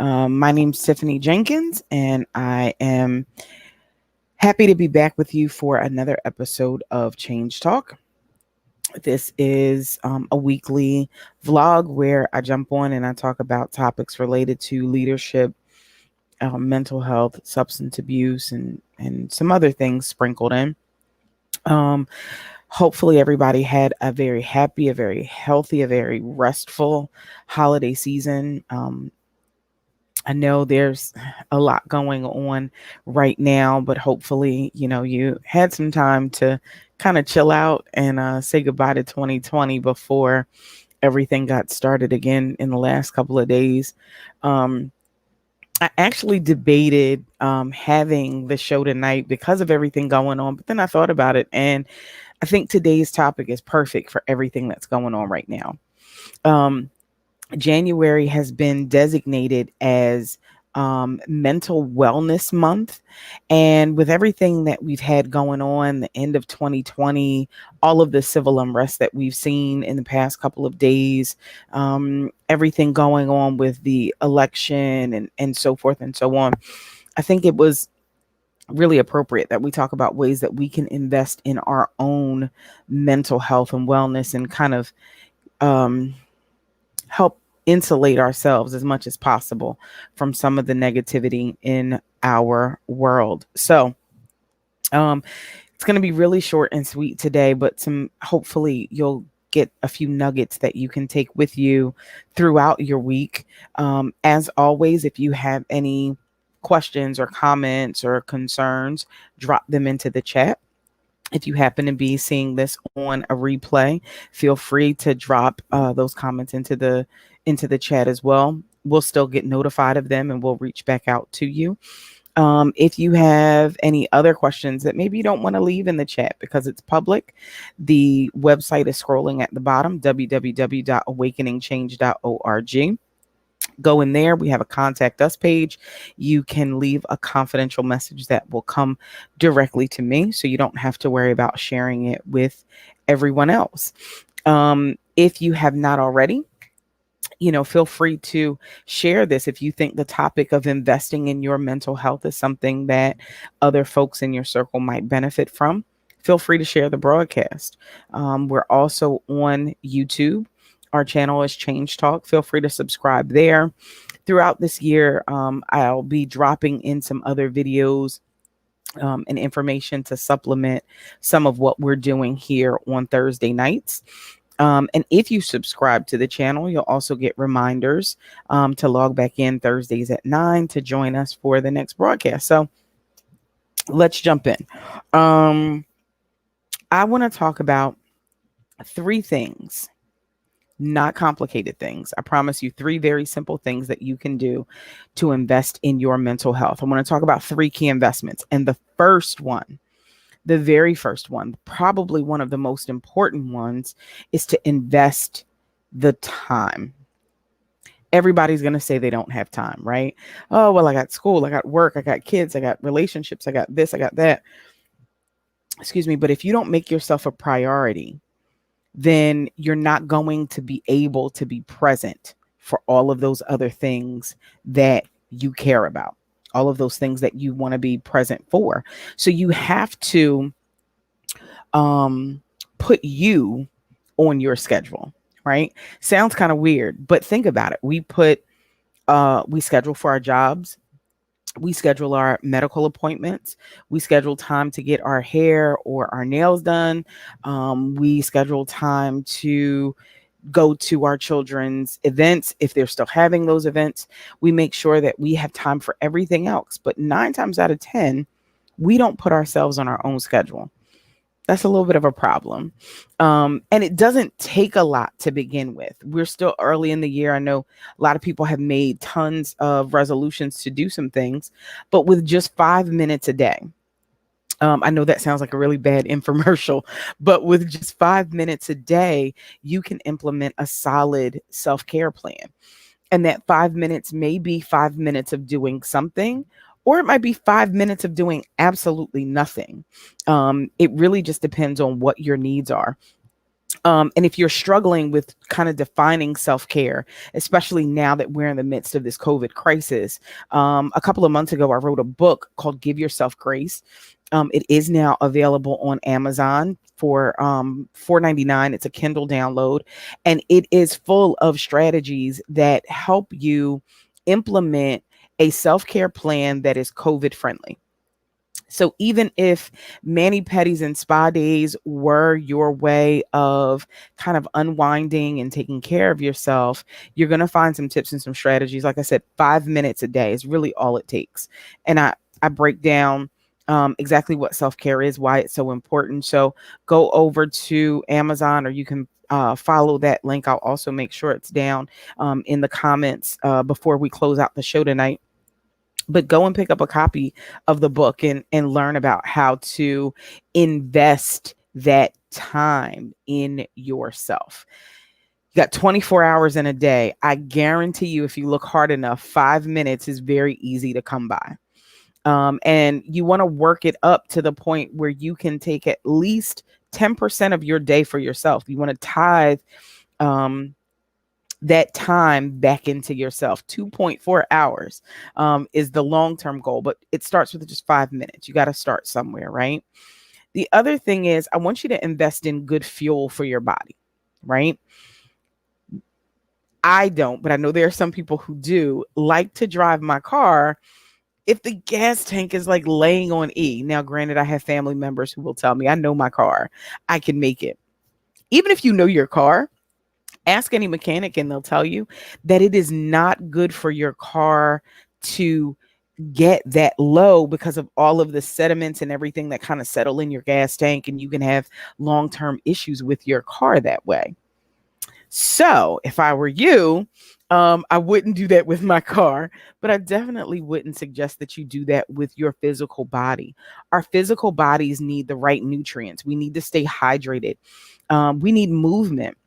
My name's Tiffany Jenkins, and I am happy to be back with you for another episode of Change Talk. This is a weekly vlog where I jump on and I talk about topics related to leadership, mental health, substance abuse, and some other things sprinkled in. Um, Hopefully, everybody had a very happy, a very healthy, a very restful holiday season. I know there's a lot going on right now, but hopefully, you had some time to kind of chill out and say goodbye to 2020 before everything got started again in the last couple of days. Um, I actually debated having the show tonight because of everything going on, but then I thought about it, and I think today's topic is perfect for everything that's going on right now. Um, January has been designated as mental wellness month. And with everything that we've had going on, the end of 2020, all of the civil unrest that we've seen in the past couple of days, everything going on with the election and so forth and so on, I think it was really appropriate that we talk about ways that we can invest in our own mental health and wellness and kind of um, help insulate ourselves as much as possible from some of the negativity in our world. So, um, it's going to be really short and sweet today, but hopefully you'll get a few nuggets that you can take with you throughout your week. As always, if you have any questions or comments or concerns, drop them into the chat. If you happen to be seeing this on a replay, feel free to drop those comments into the chat as well. We'll still get notified of them and we'll reach back out to you. If you have any other questions that maybe you don't want to leave in the chat because it's public, the website is scrolling at the bottom, www.awakeningchange.org. Go in there. We have a contact us page. You can leave a confidential message that will come directly to me, so you don't have to worry about sharing it with everyone else. If you have not already, feel free to share this. If you think the topic of investing in your mental health is something that other folks in your circle might benefit from, feel free to share the broadcast. We're also on YouTube. Our channel is Change Talk. Feel free to subscribe there. Throughout this year, I'll be dropping in some other videos and information to supplement some of what we're doing here on Thursday nights. And if you subscribe to the channel, you'll also get reminders to log back in Thursdays at 9 to join us for the next broadcast. So let's jump in. I want to talk about 3 things. Not complicated things. I promise you 3 very simple things that you can do to invest in your mental health. I want to talk about 3 key investments. And the very first one, probably one of the most important ones, is to invest the time. Everybody's going to say they don't have time, right? Oh, well, I got school, I got work, I got kids, I got relationships, I got this, I got that. Excuse me. But if you don't make yourself a priority, then you're not going to be able to be present for all of those other things that you care about, all of those things that you want to be present for. So you have to put you on your schedule, right? Sounds kind of weird, but think about it. We schedule for our jobs. We schedule our medical appointments. We schedule time to get our hair or our nails done. We schedule time to go to our children's events if they're still having those events. We make sure that we have time for everything else. But 9 times out of 10, we don't put ourselves on our own schedule. That's a little bit of a problem. And it doesn't take a lot to begin with. We're still early in the year. I know a lot of people have made tons of resolutions to do some things, but with just 5 minutes a day, I know that sounds like a really bad infomercial, but with just 5 minutes a day, you can implement a solid self-care plan. And that 5 minutes may be 5 minutes of doing something, or it might be 5 minutes of doing absolutely nothing. It really just depends on what your needs are. And if you're struggling with kind of defining self-care, especially now that we're in the midst of this COVID crisis, a couple of months ago, I wrote a book called Give Yourself Grace. It is now available on Amazon for $4.99. It's a Kindle download, and it is full of strategies that help you implement a self-care plan that is COVID friendly. So even if mani pedis and spa days were your way of kind of unwinding and taking care of yourself, you're going to find some tips and some strategies. Like I said, 5 minutes a day is really all it takes. And I break down exactly what self-care is, why it's so important. So go over to Amazon, or you can follow that link. I'll also make sure it's down in the comments before we close out the show tonight. But go and pick up a copy of the book and learn about how to invest that time in yourself. You got 24 hours in a day. I guarantee you, if you look hard enough, 5 minutes is very easy to come by. And you want to work it up to the point where you can take at least 10% of your day for yourself. You want to tithe that time back into yourself. 2.4 hours is the long-term goal, but it starts with just 5 minutes. You got to start somewhere, right? The other thing is, I want you to invest in good fuel for your body, right? I don't, but I know there are some people who do like to drive my car if the gas tank is like laying on E. Now, granted, I have family members who will tell me, I know my car, I can make it. Even if you know your car, ask any mechanic and they'll tell you that it is not good for your car to get that low because of all of the sediments and everything that kind of settle in your gas tank, and you can have long-term issues with your car that way. So if I were you, I wouldn't do that with my car, but I definitely wouldn't suggest that you do that with your physical body. Our physical bodies need the right nutrients. We need to stay hydrated. We need movement.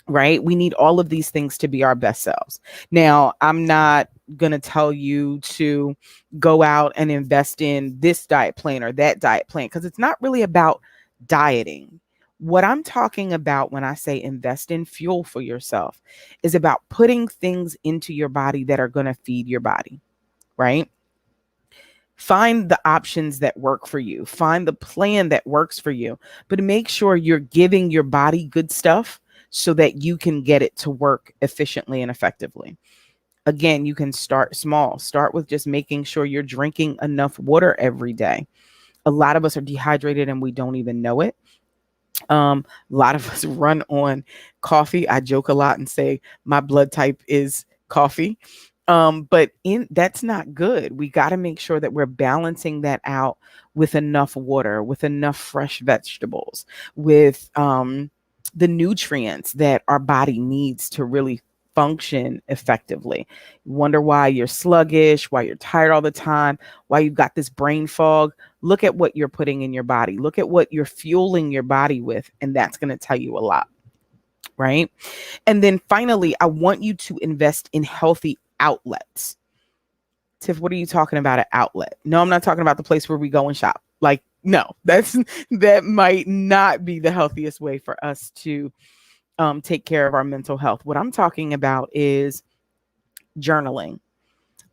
Right? We need all of these things to be our best selves. Now, I'm not going to tell you to go out and invest in this diet plan or that diet plan, because it's not really about dieting. What I'm talking about when I say invest in fuel for yourself is about putting things into your body that are going to feed your body, right? Find the options that work for you. Find the plan that works for you, but make sure you're giving your body good stuff so that you can get it to work efficiently and effectively. Again, you can start small. Start with just making sure you're drinking enough water every day. A lot of us are dehydrated and we don't even know it. A lot of us run on coffee. I joke a lot and say my blood type is coffee. But that's not good. We got to make sure that we're balancing that out with enough water, with enough fresh vegetables, with the nutrients that our body needs to really function effectively. You wonder why you're sluggish, why you're tired all the time, why you've got this brain fog. Look at what you're putting in your body. Look at what you're fueling your body with, and that's going to tell you a lot, right? And then finally, I want you to invest in healthy outlets. Tiff, what are you talking about, an outlet? No, I'm not talking about the place where we go and shop. Like, no, that might not be the healthiest way for us to take care of our mental health. What I'm talking about is journaling.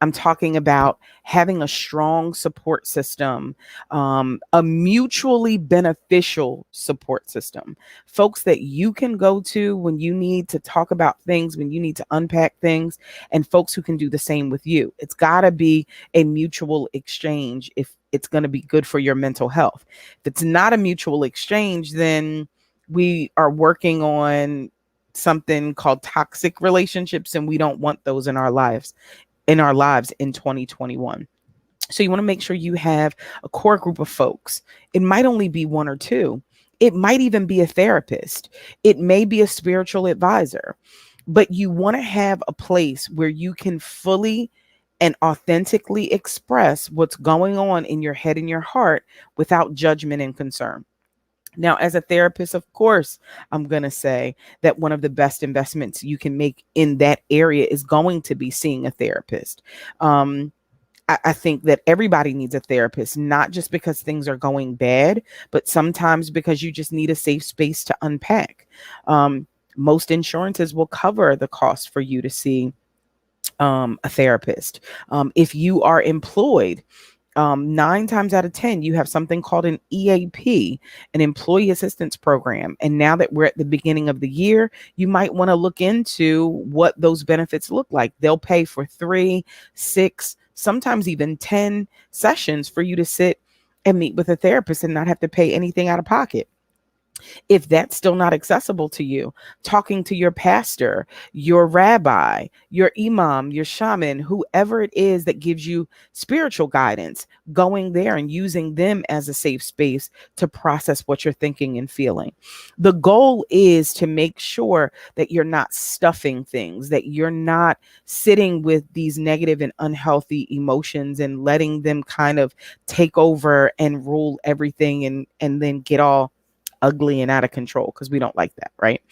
I'm talking about having a strong support system, a mutually beneficial support system, folks that you can go to when you need to talk about things, when you need to unpack things, and folks who can do the same with you. It's got to be a mutual exchange if it's going to be good for your mental health. If it's not a mutual exchange, then we are working on something called toxic relationships, and we don't want those in our lives in 2021. So you want to make sure you have a core group of folks. It might only be one or two. It might even be a therapist. It may be a spiritual advisor, but you want to have a place where you can fully and authentically express what's going on in your head and your heart without judgment and concern. Now, as a therapist, of course, I'm going to say that one of the best investments you can make in that area is going to be seeing a therapist. I think that everybody needs a therapist, not just because things are going bad, but sometimes because you just need a safe space to unpack. Most insurances will cover the cost for you to see a therapist. If you are employed, 9 times out of 10, you have something called an EAP, an employee assistance program. And now that we're at the beginning of the year, you might want to look into what those benefits look like. They'll pay for 3, 6, sometimes even 10 sessions for you to sit and meet with a therapist and not have to pay anything out of pocket. If that's still not accessible to you, talking to your pastor, your rabbi, your imam, your shaman, whoever it is that gives you spiritual guidance, going there and using them as a safe space to process what you're thinking and feeling. The goal is to make sure that you're not stuffing things, that you're not sitting with these negative and unhealthy emotions and letting them kind of take over and rule everything and then get all ugly and out of control, because we don't like that, right?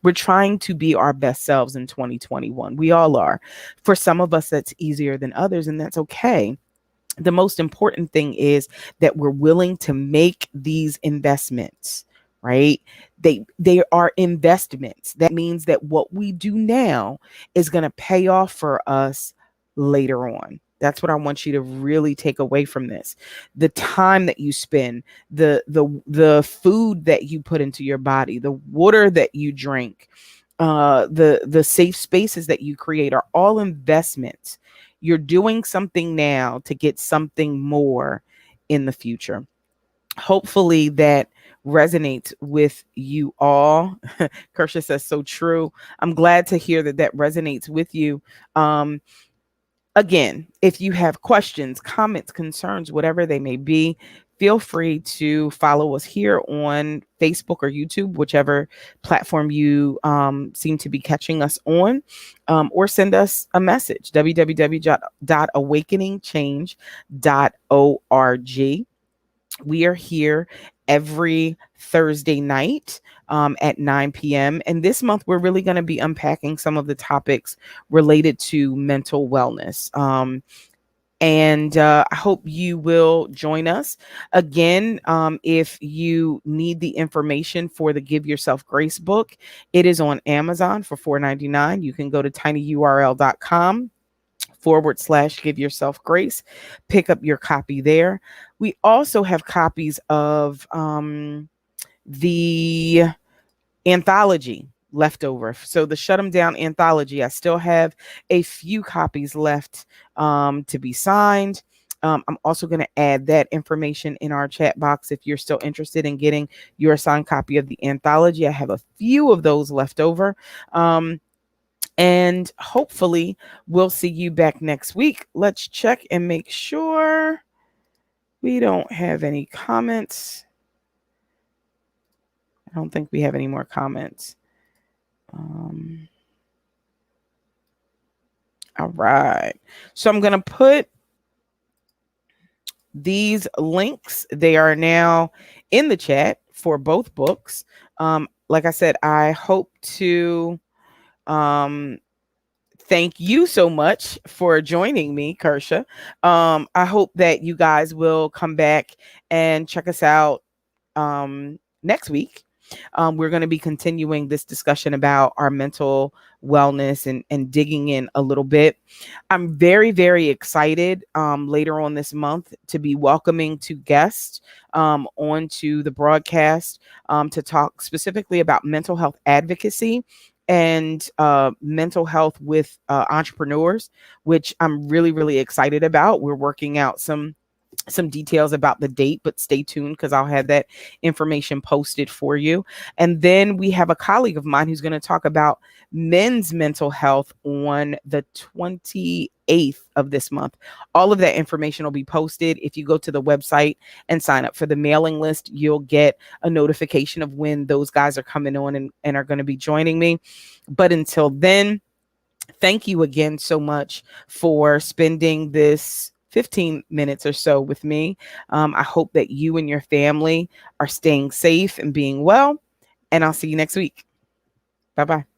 We're trying to be our best selves in 2021. We all are. For some of us, that's easier than others, and that's okay. The most important thing is that we're willing to make these investments, right? They are investments. That means that what we do now is going to pay off for us later on. That's what I want you to really take away from this. The time that you spend, the food that you put into your body, the water that you drink, the safe spaces that you create are all investments. You're doing something now to get something more in the future. Hopefully that resonates with you all. Kersha says, so true. I'm glad to hear that that resonates with you. Again, if you have questions, comments, concerns, whatever they may be, feel free to follow us here on Facebook or YouTube, whichever platform you seem to be catching us on, or send us a message, www.awakeningchange.org. We are here every Thursday night at 9 p.m. And this month, we're really going to be unpacking some of the topics related to mental wellness. And I hope you will join us. Again, if you need the information for the Give Yourself Grace book, it is on Amazon for $4.99. You can go to tinyurl.com/give yourself grace, pick up your copy there. We also have copies of the anthology left over. So the Shut 'em Down anthology, I still have a few copies left to be signed. I'm also going to add that information in our chat box if you're still interested in getting your signed copy of the anthology. I have a few of those left over. And hopefully we'll see you back next week. Let's check and make sure we don't have any comments. I don't think we have any more comments. All right. So I'm going to put these links. They are now in the chat for both books. Like I said, I hope to thank you so much for joining me, Kersha. I hope that you guys will come back and check us out next week. We're going to be continuing this discussion about our mental wellness and digging in a little bit. I'm very, very excited later on this month to be welcoming two guests onto the broadcast to talk specifically about mental health advocacy and mental health with entrepreneurs, which I'm really, really excited about. We're working out some details about the date, but stay tuned because I'll have that information posted for you. And then we have a colleague of mine who's going to talk about men's mental health on the 28th of this month. All of that information will be posted. If you go to the website and sign up for the mailing list, you'll get a notification of when those guys are coming on and are going to be joining me. But until then, thank you again so much for spending this 15 minutes or so with me. I hope that you and your family are staying safe and being well, and I'll see you next week. Bye-bye.